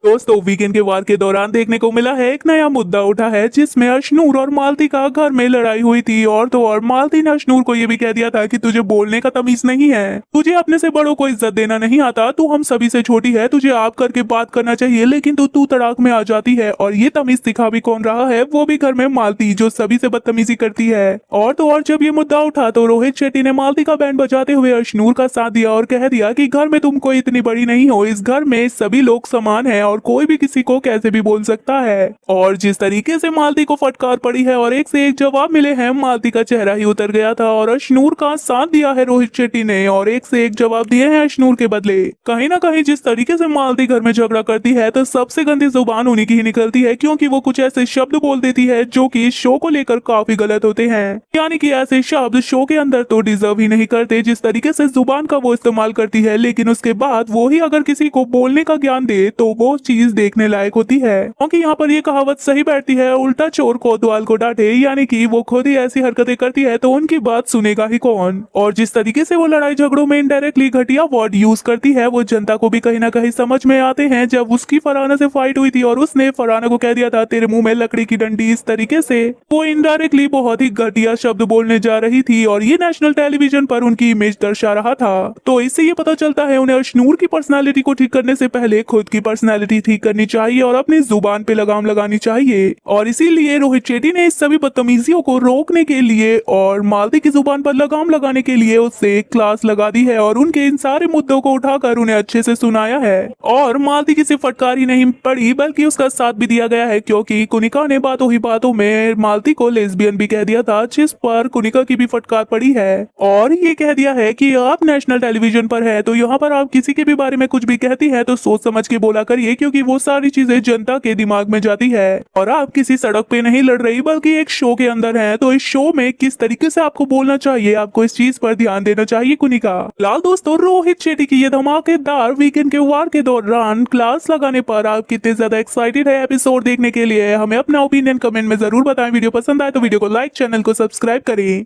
दोस्तों वीकेंड के वार के दौरान देखने को मिला है एक नया मुद्दा उठा है जिसमें अशनूर और मालती का घर में लड़ाई हुई थी और तो और मालती ने अशनूर को ये भी कह दिया था कि तुझे बोलने का तमीज नहीं है, तुझे अपने से बड़ों को इज्जत देना नहीं आता, तू हम सभी से छोटी है, तुझे आप करके बात करना चाहिए, लेकिन तू तड़ाक में आ जाती है। और ये तमीज सिखा भी कौन रहा है, वो भी घर में मालती जो सभी से बदतमीजी करती है। और तो और जब ये मुद्दा उठा तो रोहित शेट्टी ने मालती का बैंड बजाते हुए अशनूर का साथ दिया और कह दिया कि घर में तुम कोई इतनी बड़ी नहीं हो, इस घर में सभी लोग समान है और कोई भी किसी को कैसे भी बोल सकता है। और जिस तरीके से मालती को फटकार पड़ी है और एक से एक जवाब मिले हैं, मालती का चेहरा ही उतर गया था और अशनूर का साथ दिया है रोहित शेट्टी ने और एक से एक जवाब दिए हैं अशनूर के बदले। कहीं ना कहीं जिस तरीके से मालती घर में झगड़ा करती है तो सबसे गंदी जुबान उन्हीं की ही निकलती है, क्योंकि वो कुछ ऐसे शब्द बोल देती है जो कि इस शो को लेकर काफी गलत होते हैं, यानी कि ऐसे शब्द शो के अंदर तो डिजर्व ही नहीं करते। जिस तरीके से जुबान का वो इस्तेमाल करती है, लेकिन उसके बाद वो ही अगर किसी को बोलने का ज्ञान दे तो वो चीज देखने लायक होती है, क्योंकि यहाँ पर ये कहावत सही बैठती है, उल्टा चोर कोतवाल को डांटे, यानी कि वो खुद ही ऐसी हरकतें करती है तो उनकी बात सुनेगा ही कौन। और जिस तरीके से वो लड़ाई झगड़ों में इनडायरेक्टली घटिया वर्ड यूज करती है वो जनता को भी कहीं ना कहीं समझ में आते हैं। जब उसकी फरहाना से फाइट हुई थी और उसने फरहाना को कह दिया था तेरे मुंह में लकड़ी की डंडी, इस तरीके से वो इनडायरेक्टली बहुत ही घटिया शब्द बोलने जा रही थी और ये नेशनल टेलीविजन पर उनकी इमेज दर्शा रहा था। तो इससे ये पता चलता है उन्हें अशनूर की पर्सनालिटी को ठीक करने से पहले खुद की पर्सनालिटी ठीक करनी चाहिए और अपनी जुबान पे लगाम लगानी चाहिए। और इसीलिए रोहित शेट्टी ने इस सभी बदतमीजियों को रोकने के लिए और मालती की जुबान पर लगाम लगाने के लिए उससे क्लास लगा दी है और उनके इन सारे मुद्दों को उठाकर उन्हें अच्छे से सुनाया है। और मालती की सिर्फ फटकार ही नहीं पड़ी बल्कि उसका साथ भी दिया गया है, क्योंकि कुनिका ने बातों ही बातों में मालती को लेस्बियन भी कह दिया था, जिस पर कुनिका की भी फटकार पड़ी है और ये कह दिया है कि आप नेशनल टेलीविजन पर है तो यहाँ पर आप किसी के भी बारे में कुछ भी कहती है तो सोच समझ के बोला करिए, क्योंकि वो सारी चीजें जनता के दिमाग में जाती है और आप किसी सड़क पे नहीं लड़ रही बल्कि एक शो के अंदर है, तो इस शो में किस तरीके से आपको बोलना चाहिए, आपको इस चीज पर ध्यान देना चाहिए कुनिका। फिलहाल दोस्तों रोहित शेट्टी की ये धमाकेदार वीकेंड के वार के दौरान क्लास लगाने पर आप कितने ज्यादा एक्साइटेड है एपिसोड देखने के लिए, हमें अपना ओपिनियन कमेंट में जरूर बताएं। वीडियो पसंद आए तो वीडियो को लाइक, चैनल को सब्सक्राइब करें।